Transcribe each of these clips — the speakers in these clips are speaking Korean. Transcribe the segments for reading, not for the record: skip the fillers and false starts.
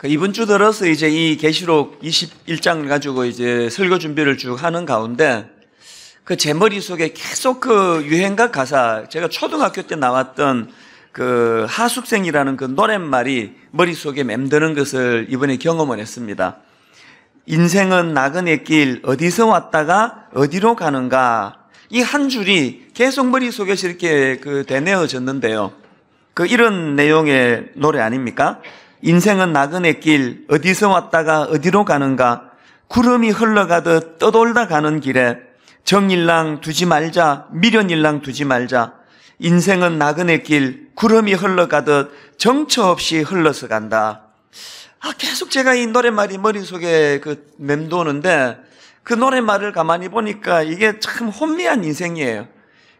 이번 주 들어서 이제 이 계시록 21장을 가지고 이제 설교 준비를 쭉 하는 가운데 제 머릿속에 계속 유행가 가사, 제가 초등학교 때 나왔던 하숙생이라는 노랫말이 머릿속에 맴드는 것을 이번에 경험을 했습니다. 인생은 나그네 길, 어디서 왔다가 어디로 가는가. 이 한 줄이 계속 머릿속에서 이렇게 되뇌어졌는데요. 이런 내용의 노래 아닙니까? 인생은 나그네 길, 어디서 왔다가 어디로 가는가. 구름이 흘러가듯 떠돌다 가는 길에 정일랑 두지 말자, 미련일랑 두지 말자. 인생은 나그네 길, 구름이 흘러가듯 정처 없이 흘러서 간다. 계속 제가 이 노랫말이 머릿속에 맴도는데 노랫말을 가만히 보니까 이게 참 혼미한 인생이에요.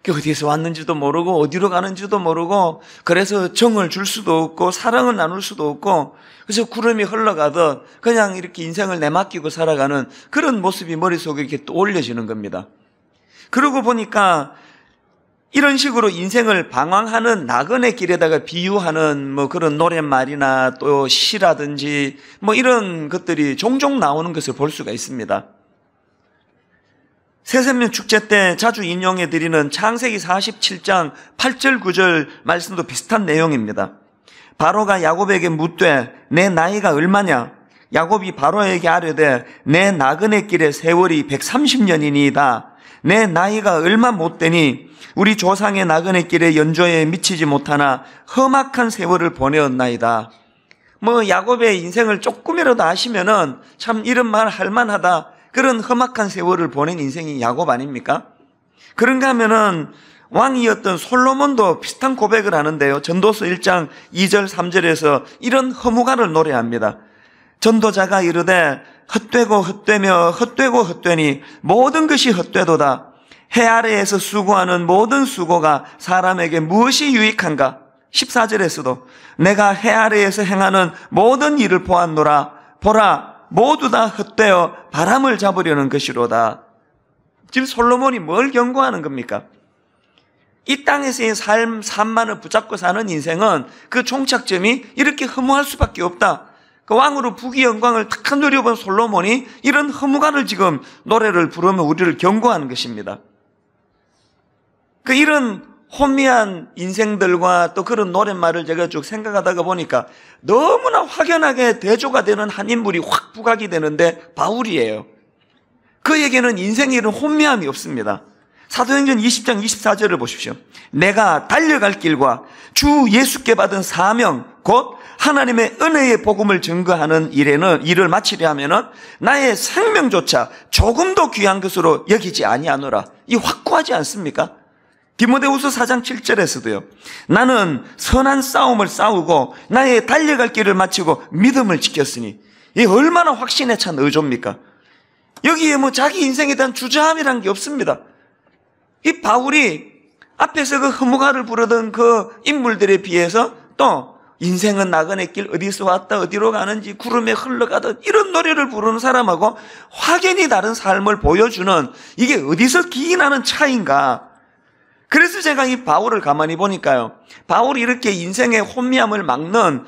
어디에서 왔는지도 모르고 어디로 가는지도 모르고, 그래서 정을 줄 수도 없고 사랑을 나눌 수도 없고, 그래서 구름이 흘러가듯 그냥 이렇게 인생을 내맡기고 살아가는 그런 모습이 머릿속에 이렇게 떠올려지는 겁니다. 그러고 보니까 이런 식으로 인생을 방황하는 나그네 길에다가 비유하는 그런 노랫말이나 또 시라든지 이런 것들이 종종 나오는 것을 볼 수가 있습니다. 새생명 축제 때 자주 인용해 드리는 창세기 47장 8절 9절 말씀도 비슷한 내용입니다. 바로가 야곱에게 묻되 내 나이가 얼마냐? 야곱이 바로에게 아뢰되 내 나그네 길의 세월이 130년이니이다. 내 나이가 얼마 못되니 우리 조상의 나그네 길의 연조에 미치지 못하나 험악한 세월을 보내었나이다. 야곱의 인생을 조금이라도 아시면은 참 이런 말 할만하다. 그런 험악한 세월을 보낸 인생이 야곱 아닙니까? 그런가 하면은 왕이었던 솔로몬도 비슷한 고백을 하는데요. 전도서 1장 2절 3절에서 이런 허무가를 노래합니다. 전도자가 이르되 헛되고 헛되며 헛되고 헛되니 모든 것이 헛되도다. 해 아래에서 수고하는 모든 수고가 사람에게 무엇이 유익한가? 14절에서도 내가 해 아래에서 행하는 모든 일을 보았노라. 보라, 모두 다 헛되어 바람을 잡으려는 것이로다. 지금 솔로몬이 뭘 경고하는 겁니까? 이 땅에서의 삶만을 붙잡고 사는 인생은 그 종착점이 이렇게 허무할 수밖에 없다. 왕으로 부귀 영광을 탁 누려본 솔로몬이 이런 허무가를 지금 노래를 부르며 우리를 경고하는 것입니다. 이런 혼미한 인생들과 또 그런 노랫말을 제가 쭉 생각하다가 보니까 너무나 확연하게 대조가 되는 한 인물이 확 부각이 되는데 바울이에요. 그에게는 인생에 이런 혼미함이 없습니다. 사도행전 20장 24절을 보십시오. 내가 달려갈 길과 주 예수께 받은 사명 곧 하나님의 은혜의 복음을 증거하는 일을 마치려 하면은 나의 생명조차 조금도 귀한 것으로 여기지 아니하노라. 이 확고하지 않습니까? 디모데후서 4장 7절에서도요. 나는 선한 싸움을 싸우고 나의 달려갈 길을 마치고 믿음을 지켰으니, 이 얼마나 확신에 찬 의존입니까? 여기에 자기 인생에 대한 주저함이란 게 없습니다. 이 바울이 앞에서 허무가를 부르던 인물들에 비해서 또 인생은 나그네 길, 어디서 왔다 어디로 가는지 구름에 흘러가듯 이런 노래를 부르는 사람하고 확연히 다른 삶을 보여주는, 이게 어디서 기인하는 차이인가? 그래서 제가 이 바울을 가만히 보니까요, 바울이 이렇게 인생의 혼미함을 막는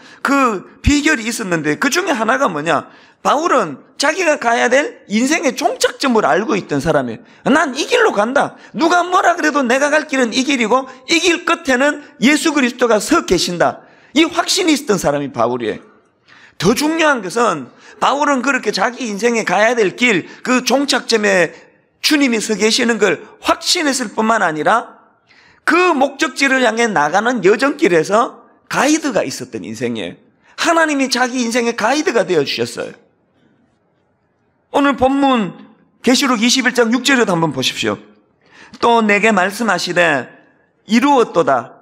비결이 있었는데 그 중에 하나가 뭐냐? 바울은 자기가 가야 될 인생의 종착점을 알고 있던 사람이에요. 난 이 길로 간다. 누가 뭐라 그래도 내가 갈 길은 이 길이고 이 길 끝에는 예수 그리스도가 서 계신다. 이 확신이 있었던 사람이 바울이에요. 더 중요한 것은 바울은 그렇게 자기 인생에 가야 될 길, 그 종착점에 주님이 서 계시는 걸 확신했을 뿐만 아니라 그 목적지를 향해 나가는 여정길에서 가이드가 있었던 인생이에요. 하나님이 자기 인생의 가이드가 되어주셨어요. 오늘 본문 계시록 21장 6절에도 한번 보십시오. 또 내게 말씀하시되 이루었도다.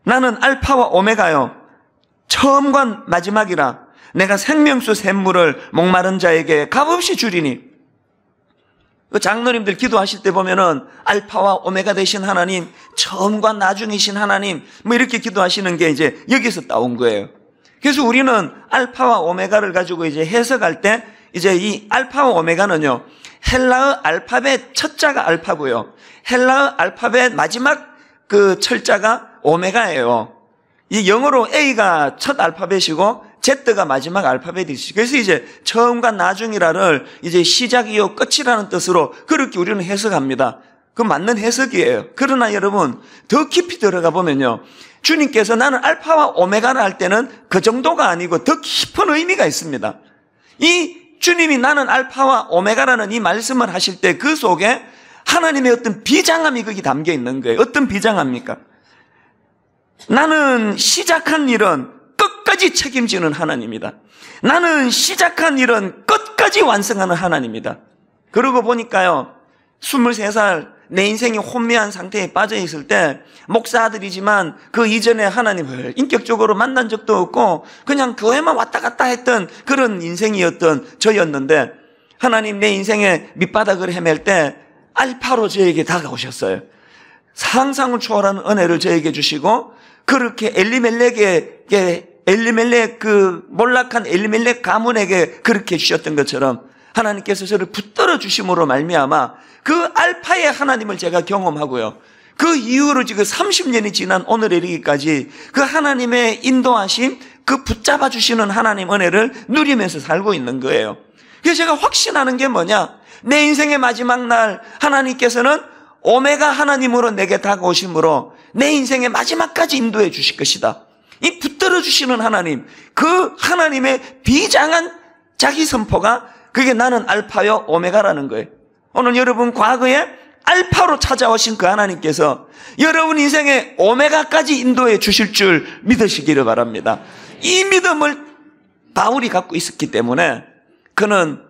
나는 알파와 오메가요 처음과 마지막이라. 내가 생명수 샘물을 목마른 자에게 값없이 주리니. 장로님들 기도하실 때 보면은 알파와 오메가 되신 하나님, 처음과 나중이신 하나님, 이렇게 기도하시는 게 이제 여기서 따온 거예요. 그래서 우리는 알파와 오메가를 가지고 이제 해석할 때 이제 이 알파와 오메가는요, 헬라어 알파벳 첫 자가 알파고요, 헬라어 알파벳 마지막 철자가 오메가예요. 이 영어로 A가 첫 알파벳이고 Z가 마지막 알파벳이지. 그래서 이제 처음과 나중이라를 이제 시작이요 끝이라는 뜻으로 그렇게 우리는 해석합니다. 그 맞는 해석이에요. 그러나 여러분 더 깊이 들어가 보면요, 주님께서 나는 알파와 오메가를 할 때는 그 정도가 아니고 더 깊은 의미가 있습니다. 이 주님이 나는 알파와 오메가라는 이 말씀을 하실 때 그 속에 하나님의 어떤 비장함이 거기 담겨 있는 거예요. 어떤 비장함입니까? 나는 시작한 일은 끝까지 책임지는 하나님이다. 나는 시작한 일은 끝까지 완성하는 하나님이다. 그러고 보니까요, 23살 내 인생이 혼미한 상태에 빠져 있을 때 목사 아들이지만 그 이전에 하나님을 인격적으로 만난 적도 없고 그냥 교회만 왔다 갔다 했던 그런 인생이었던 저였는데, 하나님 내 인생의 밑바닥을 헤맬 때 알파로 저에게 다가오셨어요. 상상을 초월하는 은혜를 저에게 주시고, 그렇게 엘리멜렉 그 몰락한 엘리멜렉 가문에게 그렇게 주셨던 것처럼 하나님께서 저를 붙들어 주심으로 말미암아 그 알파의 하나님을 제가 경험하고요, 그 이후로 지금 30년이 지난 오늘에 이르기까지 그 하나님의 인도하심, 그 붙잡아 주시는 하나님 은혜를 누리면서 살고 있는 거예요. 그래서 제가 확신하는 게 뭐냐, 내 인생의 마지막 날 하나님께서는 오메가 하나님으로 내게 다가오심으로 내 인생의 마지막까지 인도해 주실 것이다. 이 붙들어 주시는 하나님, 그 하나님의 비장한 자기 선포가 그게 나는 알파요 오메가라는 거예요. 오늘 여러분 과거에 알파로 찾아오신 그 하나님께서 여러분 인생의 오메가까지 인도해 주실 줄 믿으시기를 바랍니다. 이 믿음을 바울이 갖고 있었기 때문에 그는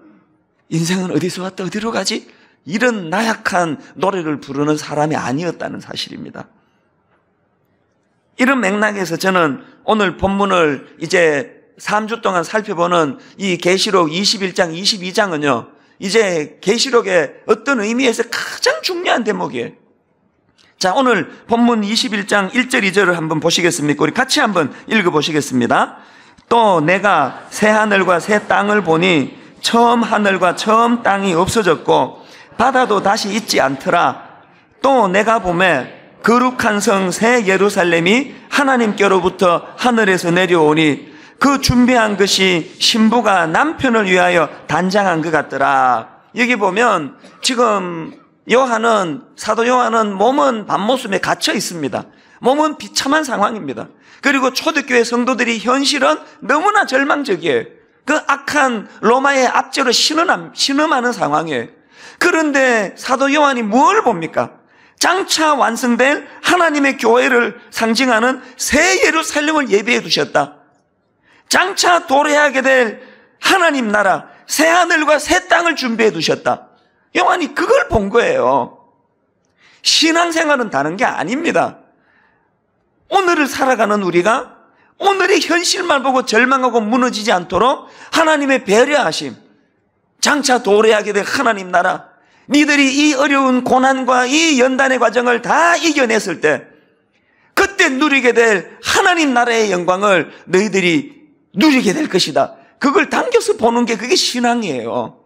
인생은 어디서 왔다 어디로 가지? 이런 나약한 노래를 부르는 사람이 아니었다는 사실입니다. 이런 맥락에서 저는 오늘 본문을 이제 3주 동안 살펴보는 이 계시록 21장, 22장은요, 이제 계시록의 어떤 의미에서 가장 중요한 대목이에요. 자, 오늘 본문 21장 1절, 2절을 한번 보시겠습니까? 우리 같이 한번 읽어보시겠습니다. 또 내가 새 하늘과 새 땅을 보니 처음 하늘과 처음 땅이 없어졌고 바다도 다시 있지 않더라. 또 내가 보매 거룩한 성 새 예루살렘이 하나님께로부터 하늘에서 내려오니 그 준비한 것이 신부가 남편을 위하여 단장한 것 같더라. 여기 보면 지금 사도 요한은 몸은 밤모습에 갇혀 있습니다. 몸은 비참한 상황입니다. 그리고 초대교회 성도들이 현실은 너무나 절망적이에요. 그 악한 로마의 압제로 신음하는 상황이에요. 그런데 사도 요한이 뭘 봅니까? 장차 완성될 하나님의 교회를 상징하는 새 예루살렘을 예비해 두셨다. 장차 도래하게 될 하나님 나라, 새 하늘과 새 땅을 준비해 두셨다. 요한이 그걸 본 거예요. 신앙생활은 다른 게 아닙니다. 오늘을 살아가는 우리가 오늘의 현실만 보고 절망하고 무너지지 않도록 하나님의 배려하심, 장차 도래하게 될 하나님 나라, 니들이 이 어려운 고난과 이 연단의 과정을 다 이겨냈을 때 그때 누리게 될 하나님 나라의 영광을 너희들이 누리게 될 것이다. 그걸 당겨서 보는 게 그게 신앙이에요.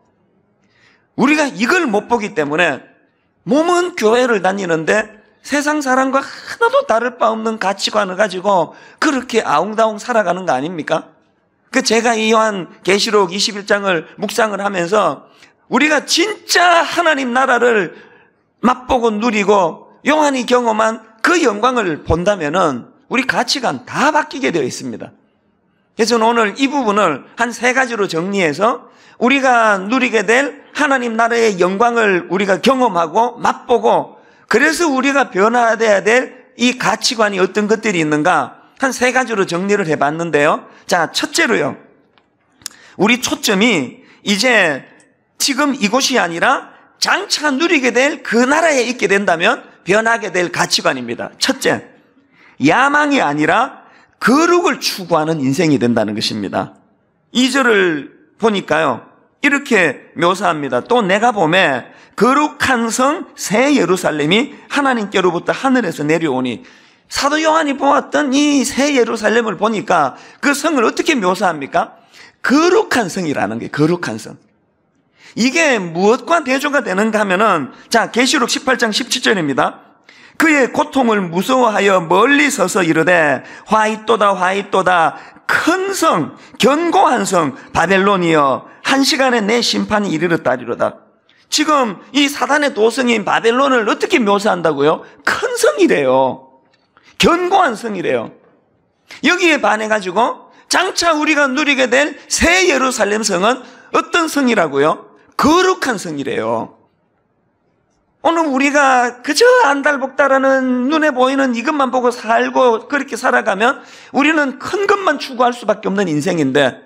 우리가 이걸 못 보기 때문에 몸은 교회를 다니는데 세상 사람과 하나도 다를 바 없는 가치관을 가지고 그렇게 아웅다웅 살아가는 거 아닙니까? 제가 이 요한 계시록 21장을 묵상을 하면서 우리가 진짜 하나님 나라를 맛보고 누리고 요한이 경험한 그 영광을 본다면은 우리 가치관 다 바뀌게 되어 있습니다. 그래서 오늘 이 부분을 한 3가지로 정리해서 우리가 누리게 될 하나님 나라의 영광을 우리가 경험하고 맛보고, 그래서 우리가 변화돼야 될 이 가치관이 어떤 것들이 있는가 한 3가지로 정리를 해봤는데요. 자, 첫째로요, 우리 초점이 이제 지금 이곳이 아니라 장차 누리게 될 그 나라에 있게 된다면 변하게 될 가치관입니다. 첫째, 야망이 아니라 거룩을 추구하는 인생이 된다는 것입니다. 2절을 보니까요, 이렇게 묘사합니다. 또 내가 보매 거룩한 성 새 예루살렘이 하나님께로부터 하늘에서 내려오니, 사도 요한이 보았던 이 새 예루살렘을 보니까 그 성을 어떻게 묘사합니까? 거룩한 성이라는 게, 거룩한 성. 이게 무엇과 대조가 되는가 하면은, 자, 계시록 18장 17절입니다. 그의 고통을 무서워하여 멀리 서서 이르되 화이또다 화이또다 큰 성 견고한 성 바벨론이여 한 시간에 내 심판이 이르렀다리로다. 지금 이 사단의 도성인 바벨론을 어떻게 묘사한다고요? 큰 성이래요. 견고한 성이래요. 여기에 반해가지고 장차 우리가 누리게 될 새 예루살렘 성은 어떤 성이라고요? 거룩한 성이래요. 오늘 우리가 그저 안달복달하는 눈에 보이는 이것만 보고 살고 그렇게 살아가면 우리는 큰 것만 추구할 수밖에 없는 인생인데,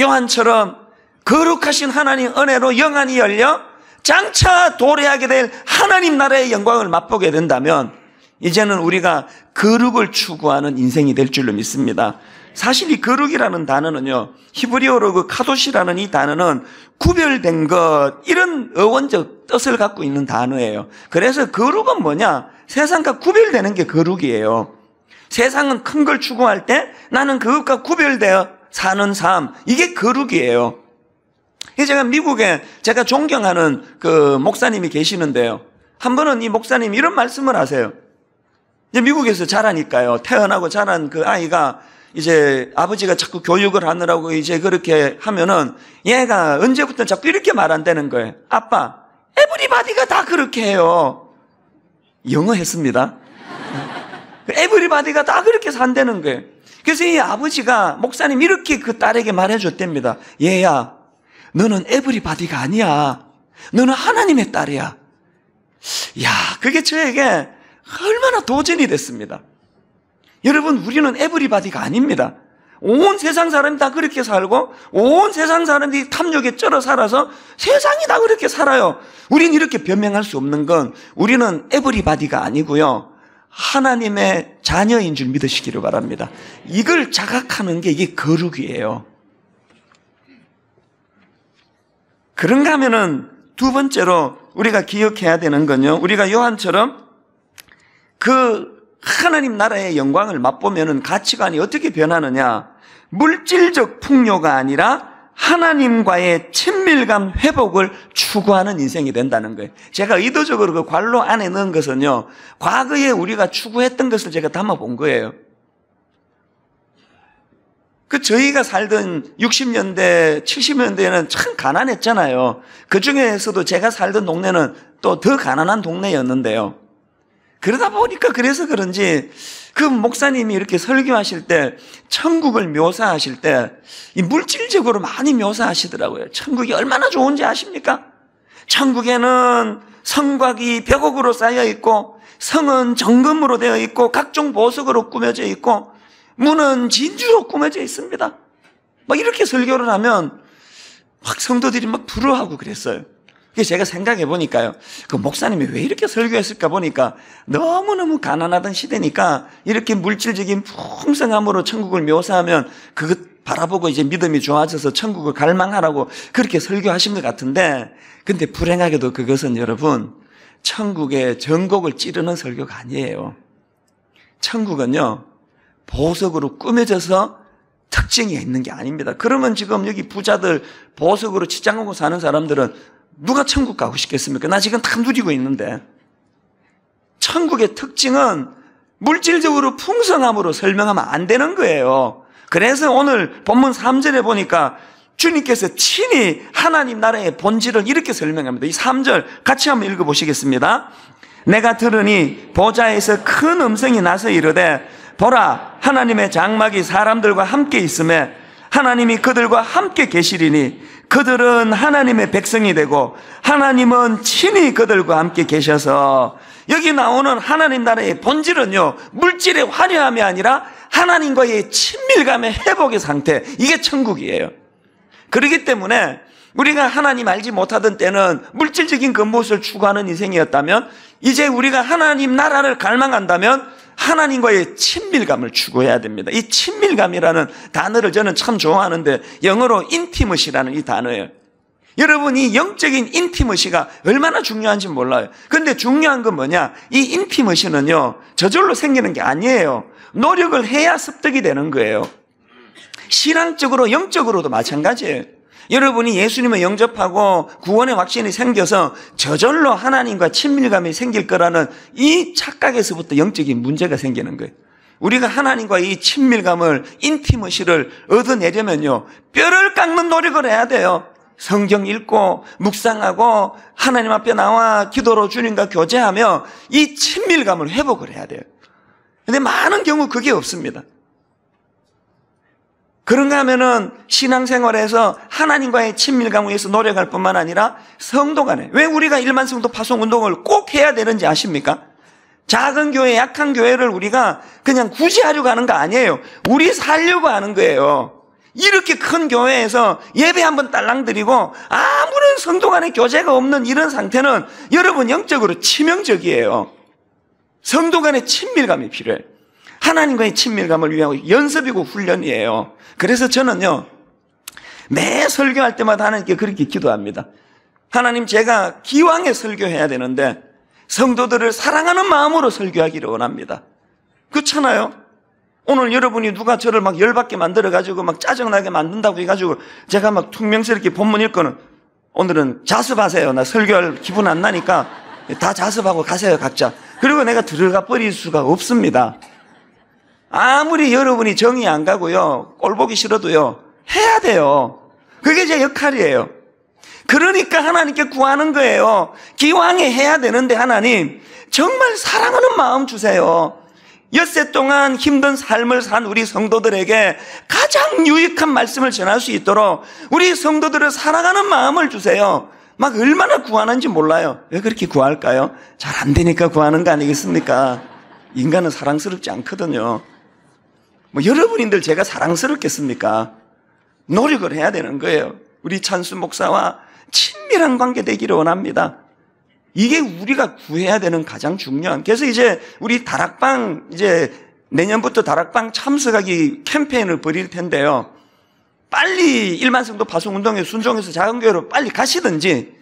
요한처럼 거룩하신 하나님 은혜로 영안이 열려 장차 도래하게 될 하나님 나라의 영광을 맛보게 된다면 이제는 우리가 거룩을 추구하는 인생이 될 줄로 믿습니다. 사실 이 거룩이라는 단어는요, 히브리어로 그 카도시라는 이 단어는 구별된 것, 이런 어원적 뜻을 갖고 있는 단어예요. 그래서 거룩은 뭐냐? 세상과 구별되는 게 거룩이에요. 세상은 큰 걸 추구할 때 나는 그것과 구별되어 사는 삶, 이게 거룩이에요. 제가 미국에 제가 존경하는 그 목사님이 계시는데요, 한 번은 이 목사님이 이런 말씀을 하세요. 이제 미국에서 자라니까요, 태어나고 자란 그 아이가 이제 아버지가 자꾸 교육을 하느라고 이제 그렇게 하면은 얘가 언제부터 자꾸 이렇게 말한다는 거예요. 아빠, 에브리바디가 다 그렇게 해요. 영어 했습니다. 에브리바디가 다 그렇게 산다는 거예요. 그래서 이 아버지가, 목사님 이렇게 그 딸에게 말해줬답니다. 얘야, 너는 에브리바디가 아니야. 너는 하나님의 딸이야. 야, 그게 저에게 얼마나 도전이 됐습니다. 여러분, 우리는 에브리바디가 아닙니다. 온 세상 사람이 다 그렇게 살고 온 세상 사람들이 탐욕에 쩔어 살아서 세상이 다 그렇게 살아요. 우리는 이렇게 변명할 수 없는 건 우리는 에브리바디가 아니고요, 하나님의 자녀인 줄 믿으시기를 바랍니다. 이걸 자각하는 게 이게 거룩이에요. 그런가 하면은 두 번째로 우리가 기억해야 되는 건요, 우리가 요한처럼 그 하나님 나라의 영광을 맛보면은 가치관이 어떻게 변하느냐? 물질적 풍요가 아니라 하나님과의 친밀감 회복을 추구하는 인생이 된다는 거예요. 제가 의도적으로 그 괄호 안에 넣은 것은요, 과거에 우리가 추구했던 것을 제가 담아 본 거예요. 그 저희가 살던 60년대, 70년대에는 참 가난했잖아요. 그 중에서도 제가 살던 동네는 또 더 가난한 동네였는데요. 그러다 보니까 그래서 그런지 그 목사님이 이렇게 설교하실 때, 천국을 묘사하실 때 이 물질적으로 많이 묘사하시더라고요. 천국이 얼마나 좋은지 아십니까? 천국에는 성곽이 벽옥으로 쌓여 있고 성은 정금으로 되어 있고 각종 보석으로 꾸며져 있고 문은 진주로 꾸며져 있습니다. 막 이렇게 설교를 하면 막 성도들이 막 부러워하고 그랬어요. 그래서 제가 생각해 보니까요, 그 목사님이 왜 이렇게 설교했을까 보니까 너무너무 가난하던 시대니까 이렇게 물질적인 풍성함으로 천국을 묘사하면 그것 바라보고 이제 믿음이 좋아져서 천국을 갈망하라고 그렇게 설교하신 것 같은데, 근데 불행하게도 그것은 여러분, 천국의 전곡을 찌르는 설교가 아니에요. 천국은요, 보석으로 꾸며져서 특징이 있는 게 아닙니다. 그러면 지금 여기 부자들 보석으로 치장하고 사는 사람들은 누가 천국 가고 싶겠습니까? 나 지금 다 누리고 있는데. 천국의 특징은 물질적으로 풍성함으로 설명하면 안 되는 거예요. 그래서 오늘 본문 3절에 보니까 주님께서 친히 하나님 나라의 본질을 이렇게 설명합니다. 이 3절 같이 한번 읽어보시겠습니다. 내가 들으니 보좌에서 큰 음성이 나서 이르되 보라, 하나님의 장막이 사람들과 함께 있음에 하나님이 그들과 함께 계시리니 그들은 하나님의 백성이 되고 하나님은 친히 그들과 함께 계셔서, 여기 나오는 하나님 나라의 본질은요, 물질의 화려함이 아니라 하나님과의 친밀감의 회복의 상태, 이게 천국이에요. 그렇기 때문에 우리가 하나님 알지 못하던 때는 물질적인 겉모습을 추구하는 인생이었다면, 이제 우리가 하나님 나라를 갈망한다면 하나님과의 친밀감을 추구해야 됩니다. 이 친밀감이라는 단어를 저는 참 좋아하는데 영어로 intimacy라는 이 단어예요. 여러분, 이 영적인 intimacy가 얼마나 중요한지 몰라요. 그런데 중요한 건 뭐냐? 이 intimacy는요, 저절로 생기는 게 아니에요. 노력을 해야 습득이 되는 거예요. 신앙적으로 영적으로도 마찬가지예요. 여러분이 예수님을 영접하고 구원의 확신이 생겨서 저절로 하나님과 친밀감이 생길 거라는 이 착각에서부터 영적인 문제가 생기는 거예요. 우리가 하나님과 이 친밀감을, 인티머시를 얻어내려면요, 뼈를 깎는 노력을 해야 돼요. 성경 읽고 묵상하고 하나님 앞에 나와 기도로 주님과 교제하며 이 친밀감을 회복을 해야 돼요. 근데 많은 경우 그게 없습니다. 그런가 하면은 신앙생활에서 하나님과의 친밀감을 위해서 노력할 뿐만 아니라 성도 간에, 왜 우리가 일반 성도 파송 운동을 꼭 해야 되는지 아십니까? 작은 교회, 약한 교회를 우리가 그냥 굳이 하려고 하는 거 아니에요. 우리 살려고 하는 거예요. 이렇게 큰 교회에서 예배 한번 딸랑 드리고 아무런 성도 간의 교제가 없는 이런 상태는 여러분 영적으로 치명적이에요. 성도 간의 친밀감이 필요해요. 하나님과의 친밀감을 위한 연습이고 훈련이에요. 그래서 저는요, 매 설교할 때마다 하나님께 그렇게 기도합니다. 하나님, 제가 기왕에 설교해야 되는데 성도들을 사랑하는 마음으로 설교하기를 원합니다. 그렇잖아요? 오늘 여러분이 누가 저를 막 열받게 만들어가지고 막 짜증나게 만든다고 해가지고 제가 막 퉁명스럽게 본문 읽고는 오늘은 자습하세요. 나 설교할 기분 안 나니까 다 자습하고 가세요, 각자. 그리고 내가 들어가 버릴 수가 없습니다. 아무리 여러분이 정이 안 가고요, 꼴 보기 싫어도요, 해야 돼요. 그게 제 역할이에요. 그러니까 하나님께 구하는 거예요. 기왕에 해야 되는데 하나님, 정말 사랑하는 마음 주세요. 엿새 동안 힘든 삶을 산 우리 성도들에게 가장 유익한 말씀을 전할 수 있도록 우리 성도들을 사랑하는 마음을 주세요. 막 얼마나 구하는지 몰라요. 왜 그렇게 구할까요? 잘 안 되니까 구하는 거 아니겠습니까? 인간은 사랑스럽지 않거든요. 뭐 여러분인들 제가 사랑스럽겠습니까? 노력을 해야 되는 거예요. 우리 찬수 목사와 친밀한 관계 되기를 원합니다. 이게 우리가 구해야 되는 가장 중요한. 그래서 이제 우리 다락방, 이제 내년부터 다락방 참석하기 캠페인을 벌일 텐데요. 빨리 일반 성도 파송 운동에 순종해서 작은 교회로 빨리 가시든지,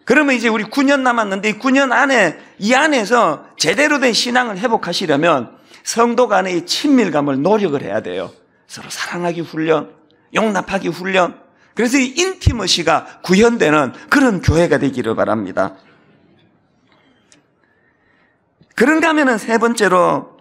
그러면 이제 우리 9년 남았는데 이 9년 안에, 이 안에서 제대로 된 신앙을 회복하시려면 성도 간의 친밀감을 노력을 해야 돼요. 서로 사랑하기 훈련, 용납하기 훈련. 그래서 이 인티머시가 구현되는 그런 교회가 되기를 바랍니다. 그런가 하면은 세 번째로,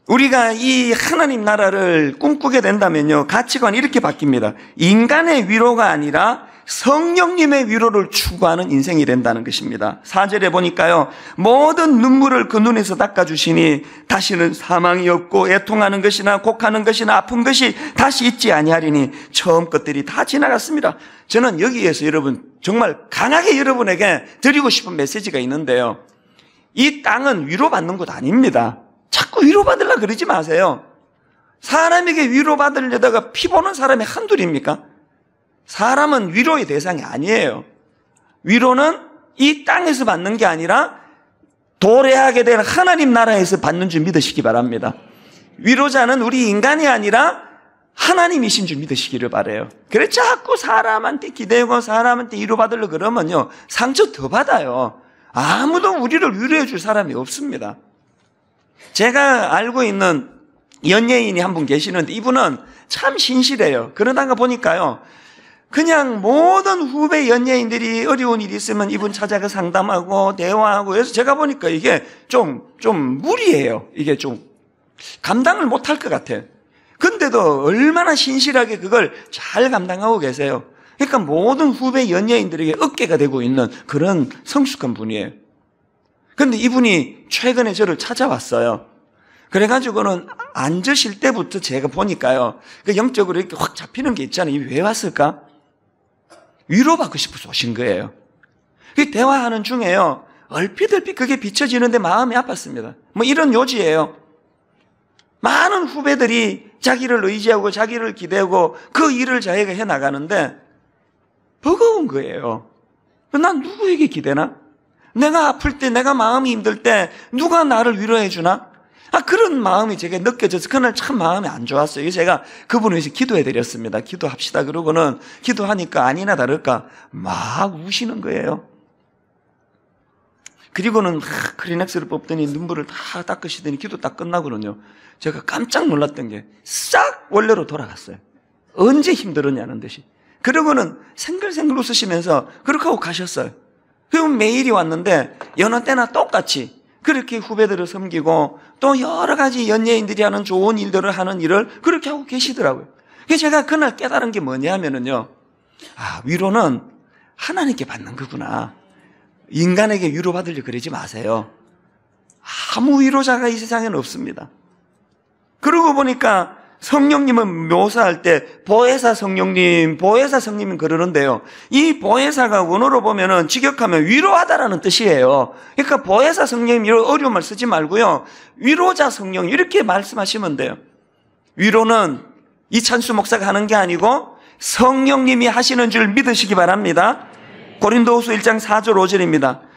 우리가 이 하나님 나라를 꿈꾸게 된다면요, 가치관이 이렇게 바뀝니다. 인간의 위로가 아니라 성령님의 위로를 추구하는 인생이 된다는 것입니다. 4절에 보니까요, 모든 눈물을 그 눈에서 닦아주시니 다시는 사망이 없고 애통하는 것이나 곡하는 것이나 아픈 것이 다시 있지 아니하리니 처음 것들이 다 지나갔습니다. 저는 여기에서 여러분 정말 강하게 여러분에게 드리고 싶은 메시지가 있는데요, 이 땅은 위로받는 곳 아닙니다. 자꾸 위로받으려고 그러지 마세요. 사람에게 위로받으려다가 피 보는 사람이 한둘입니까? 사람은 위로의 대상이 아니에요. 위로는 이 땅에서 받는 게 아니라 도래하게 된 하나님 나라에서 받는 줄 믿으시기 바랍니다. 위로자는 우리 인간이 아니라 하나님이신 줄 믿으시기를 바라요. 그래 자꾸 사람한테 기대고 사람한테 위로받으려고 그러면요, 상처 더 받아요. 아무도 우리를 위로해 줄 사람이 없습니다. 제가 알고 있는 연예인이 한 분 계시는데 이분은 참 신실해요. 그러다가 보니까요, 그냥 모든 후배 연예인들이 어려운 일이 있으면 이분 찾아가 상담하고 대화하고 해서 제가 보니까 이게 좀 무리예요. 이게 좀 감당을 못할 것 같아요. 근데도 얼마나 신실하게 그걸 잘 감당하고 계세요. 그러니까 모든 후배 연예인들에게 어깨가 되고 있는 그런 성숙한 분이에요. 그런데 이분이 최근에 저를 찾아왔어요. 그래가지고는 앉으실 때부터 제가 보니까요, 그 영적으로 이렇게 확 잡히는 게 있잖아요. 왜 왔을까? 위로받고 싶어서 오신 거예요. 그 대화하는 중에요, 얼핏 그게 비춰지는데 마음이 아팠습니다. 뭐 이런 요지예요. 많은 후배들이 자기를 의지하고 자기를 기대고 그 일을 자기가 해나가는데 버거운 거예요. 난 누구에게 기대나? 내가 아플 때, 내가 마음이 힘들 때 누가 나를 위로해 주나? 그런 마음이 제게 느껴져서 그날 참 마음이 안 좋았어요. 그래서 제가 그분을 위해서 기도해 드렸습니다. 기도합시다. 그러고는 기도하니까 아니나 다를까 막 우시는 거예요. 그리고는 크리넥스를 뽑더니 눈물을 다 닦으시더니 기도 딱 끝나고는요, 제가 깜짝 놀랐던 게 싹 원래로 돌아갔어요. 언제 힘들었냐는 듯이. 그러고는 생글생글 웃으시면서 그렇게 하고 가셨어요. 그럼 매일이 왔는데 여느 때나 똑같이 그렇게 후배들을 섬기고 또 여러 가지 연예인들이 하는 좋은 일들을 하는 일을 그렇게 하고 계시더라고요. 그래서 제가 그날 깨달은 게 뭐냐면요. 위로는 하나님께 받는 거구나. 인간에게 위로받으려고 그러지 마세요. 아무 위로자가 이 세상에는 없습니다. 그러고 보니까 성령님은 묘사할 때 보혜사 성령님 그러는데요. 이 보혜사가 원어로 보면은 직역하면 위로하다라는 뜻이에요. 그러니까 보혜사 성령님 이런 어려운 말 쓰지 말고요. 위로자 성령 이렇게 말씀하시면 돼요. 위로는 이찬수 목사가 하는 게 아니고 성령님이 하시는 줄 믿으시기 바랍니다. 고린도후서 1장 4절 5절입니다.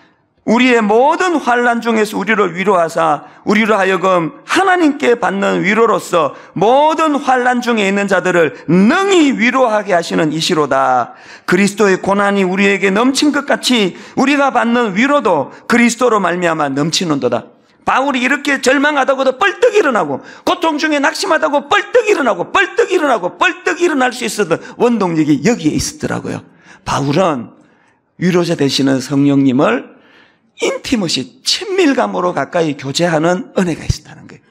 우리의 모든 환난 중에서 우리를 위로하사 우리로 하여금 하나님께 받는 위로로서 모든 환난 중에 있는 자들을 능히 위로하게 하시는 이시로다. 그리스도의 고난이 우리에게 넘친 것 같이 우리가 받는 위로도 그리스도로 말미암아 넘치는도다. 바울이 이렇게 절망하다고도 뻘떡 일어나고 고통 중에 낙심하다고 뻘떡 일어나고 뻘떡 일어날 수 있었던 원동력이 여기에 있었더라고요. 바울은 위로자 되시는 성령님을 인티머시, 친밀감으로 가까이 교제하는 은혜가 있었다는 거예요.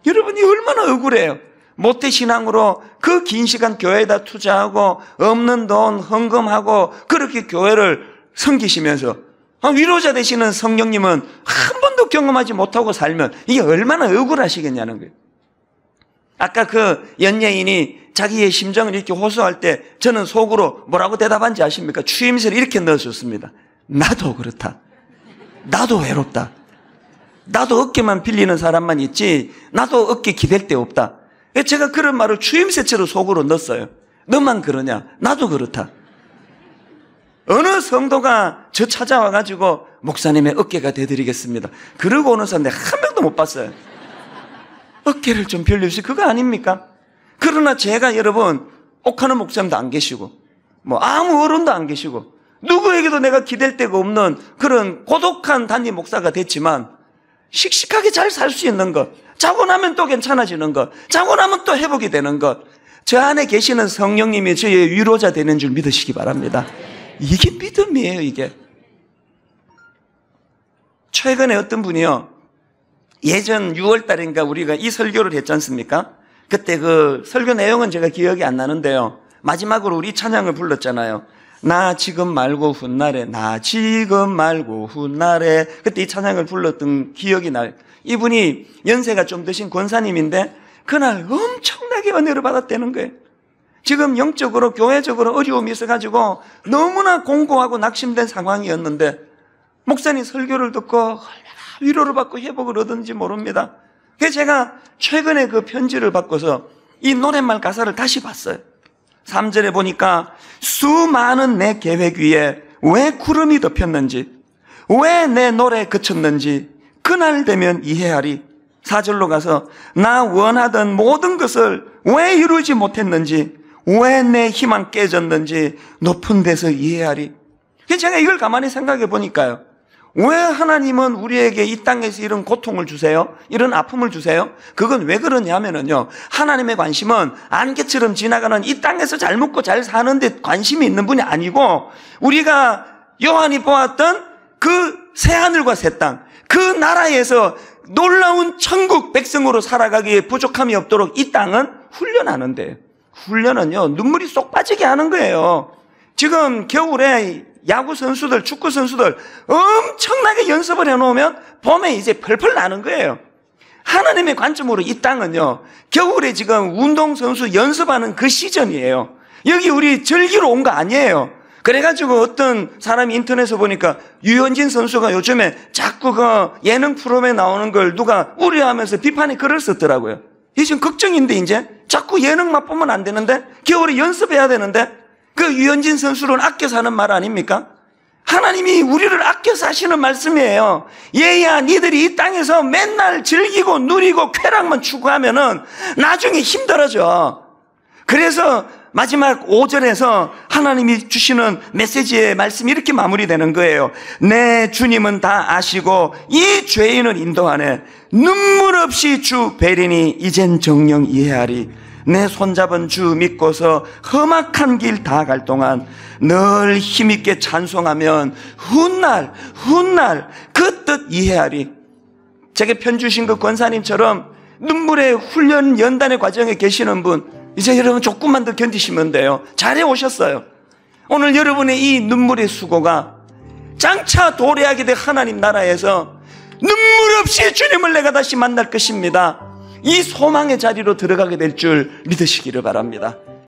여러분이 얼마나 억울해요. 모태신앙으로 그 긴 시간 교회에다 투자하고 없는 돈 헌금하고 그렇게 교회를 섬기시면서 위로자 되시는 성령님은 한 번도 경험하지 못하고 살면 이게 얼마나 억울하시겠냐는 거예요. 아까 그 연예인이 자기의 심정을 이렇게 호소할 때 저는 속으로 뭐라고 대답한지 아십니까? 추임새를 이렇게 넣어줬습니다. 나도 그렇다. 나도 외롭다. 나도 어깨만 빌리는 사람만 있지 나도 어깨 기댈 데 없다. 제가 그런 말을 추임새처럼 속으로 넣었어요. 너만 그러냐? 나도 그렇다. 어느 성도가 저 찾아와가지고 목사님의 어깨가 되드리겠습니다. 그러고 오는 사람 내가 한 명도 못 봤어요. 어깨를 좀 빌려주세요. 그거 아닙니까? 그러나 제가 여러분 옥하는 목사님도 안 계시고 뭐 아무 어른도 안 계시고 누구에게도 내가 기댈 데가 없는 그런 고독한 단임 목사가 됐지만 씩씩하게 잘 살 수 있는 것, 자고 나면 또 괜찮아지는 것, 자고 나면 또 회복이 되는 것, 저 안에 계시는 성령님이 저의 위로자 되는 줄 믿으시기 바랍니다. 이게 믿음이에요. 이게 최근에 어떤 분이요, 예전 6월 달인가 우리가 이 설교를 했지 않습니까? 그때 그 설교 내용은 제가 기억이 안 나는데요, 마지막으로 우리 찬양을 불렀잖아요. 나 지금 말고 훗날에, 나 지금 말고 훗날에. 그때 이 찬양을 불렀던 기억이 나요. 이분이 연세가 좀 드신 권사님인데 그날 엄청나게 은혜를 받았다는 거예요. 지금 영적으로 교회적으로 어려움이 있어가지고 너무나 공고하고 낙심된 상황이었는데 목사님 설교를 듣고 얼마나 위로를 받고 회복을 얻은지 모릅니다. 그래서 제가 최근에 그 편지를 바꿔서 이 노랫말 가사를 다시 봤어요. 3절에 보니까 수많은 내 계획 위에 왜 구름이 덮였는지, 왜 내 노래 그쳤는지 그날 되면 이해하리. 4절로 가서 나 원하던 모든 것을 왜 이루지 못했는지, 왜 내 희망 깨졌는지 높은 데서 이해하리. 제가 이걸 가만히 생각해 보니까요, 왜 하나님은 우리에게 이 땅에서 이런 고통을 주세요? 이런 아픔을 주세요? 그건 왜 그러냐면요, 하나님의 관심은 안개처럼 지나가는 이 땅에서 잘 먹고 잘 사는 데 관심이 있는 분이 아니고 우리가 요한이 보았던 그 새하늘과 새 땅, 그 나라에서 놀라운 천국 백성으로 살아가기에 부족함이 없도록 이 땅은 훈련하는데, 훈련은요 눈물이 쏙 빠지게 하는 거예요. 지금 겨울에 야구 선수들, 축구 선수들 엄청나게 연습을 해놓으면 봄에 이제 펄펄 나는 거예요. 하나님의 관점으로 이 땅은요, 겨울에 지금 운동선수 연습하는 그 시즌이에요. 여기 우리 즐기러 온 거 아니에요. 그래가지고 어떤 사람이 인터넷에 보니까 유현진 선수가 요즘에 자꾸 그 예능 프로그램에 나오는 걸 누가 우려하면서 비판의 글을 썼더라고요. 이게 지금 걱정인데, 이제 자꾸 예능만 보면 안 되는데 겨울에 연습해야 되는데, 그 유현진 선수는 아껴서 하는 말 아닙니까? 하나님이 우리를 아껴서 하시는 말씀이에요. 얘야, 니들이 이 땅에서 맨날 즐기고 누리고 쾌락만 추구하면은 나중에 힘들어져. 그래서 마지막 5절에서 하나님이 주시는 메시지의 말씀이 이렇게 마무리되는 거예요. 내 주님은 다 아시고 이 죄인을 인도하네. 눈물 없이 주 베리니 이젠 정령 이해하리. 내 손잡은 주 믿고서 험악한 길 다 갈 동안 늘 힘있게 찬송하면 훗날 그 뜻 이해하리. 제게 편 주신 그 권사님처럼 눈물의 훈련 연단의 과정에 계시는 분, 이제 여러분 조금만 더 견디시면 돼요. 잘해 오셨어요. 오늘 여러분의 이 눈물의 수고가 장차 도래하게 될 하나님 나라에서 눈물 없이 주님을 내가 다시 만날 것입니다. 이 소망의 자리로 들어가게 될 줄 믿으시기를 바랍니다.